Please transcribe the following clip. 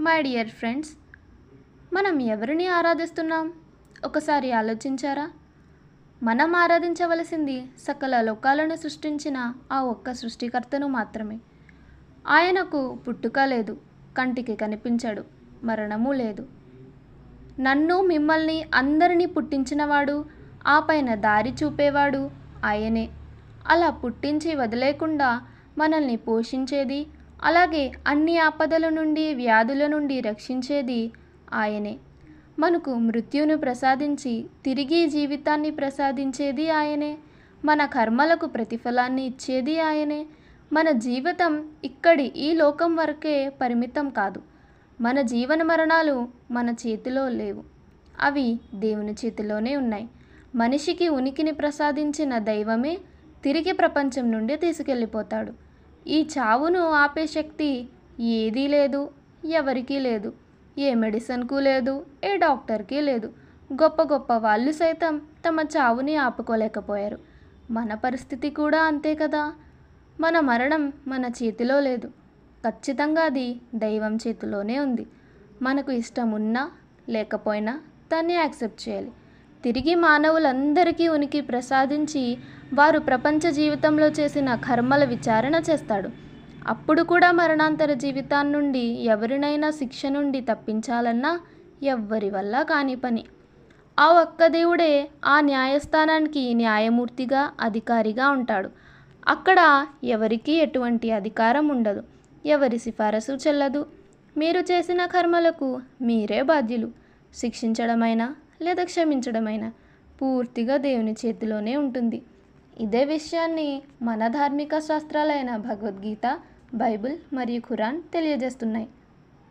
My dear friends, మనం ఎవరిని ఆరాధిస్తున్నాం ఒకసారి ఆలోచించారా? మనం ఆరాధించవలసింది సకల లోకాలను సృష్టించిన ఆ ఒక్క సృష్టికర్తను మాత్రమే. ఆయనకు పుట్టుక లేదు, కంటికి కనిపించడు, మరణము లేదు. నన్ను మిమ్మల్ని అందరినీ పుట్టించినవాడు, ఆ పైన దారి చూపేవాడు ఆయనే. అలా పుట్టించి వదిలేకుండా మనల్ని పోషించేది, అలాగే అన్ని ఆపదల నుండి వ్యాధుల నుండి రక్షించేది ఆయనే. మనకు మృత్యువును ప్రసాదించి తిరిగి జీవితాన్ని ప్రసాదించేది ఆయనే. మన కర్మలకు ప్రతిఫలాన్ని ఇచ్చేది ఆయనే. మన జీవితం ఇక్కడి ఈ లోకం వరకే పరిమితం కాదు. మన జీవన మరణాలు మన చేతిలో లేవు, అవి దేవుని చేతిలోనే ఉన్నాయి. మనిషికి ఉనికిని ప్రసాదించిన దైవమే తిరిగి ప్రపంచం నుండి తీసుకెళ్ళిపోతాడు. ఈ చావును ఆపే శక్తి ఏదీ లేదు, ఎవరికీ లేదు. ఏ మెడిసిన్కు లేదు, ఏ డాక్టర్కి లేదు. గొప్ప గొప్ప వాళ్ళు సైతం తమ చావుని ఆపుకోలేకపోయారు. మన పరిస్థితి కూడా అంతే కదా. మన మరణం మన చేతిలో లేదు, ఖచ్చితంగా అది దైవం చేతిలోనే ఉంది. మనకు ఇష్టం ఉన్నా లేకపోయినా దాన్ని యాక్సెప్ట్ చేయాలి. తిరిగి మానవులందరికీ ఉనికి ప్రసాదించి వారు ప్రపంచ జీవితంలో చేసిన కర్మల విచారణ చేస్తాడు. అప్పుడు కూడా మరణాంతర జీవితాన్ని నుండి ఎవరినైనా శిక్ష నుండి తప్పించాలన్నా ఎవ్వరి వల్ల కాని పని. ఆ ఒక్క దేవుడే ఆ న్యాయస్థానానికి న్యాయమూర్తిగా అధికారిగా ఉంటాడు. అక్కడ ఎవరికీ ఎటువంటి అధికారం ఉండదు, ఎవరి సిఫారసు చెల్లదు. మీరు చేసిన కర్మలకు మీరే బాధ్యులు. శిక్షించడమైనా లేదా క్షమించడమైనా పూర్తిగా దేవుని చేతిలోనే ఉంటుంది. ఇదే విషయాన్ని మన ధార్మిక శాస్త్రాలైన భగవద్గీత, బైబిల్ మరియు ఖురాన్ తెలియజేస్తున్నాయి.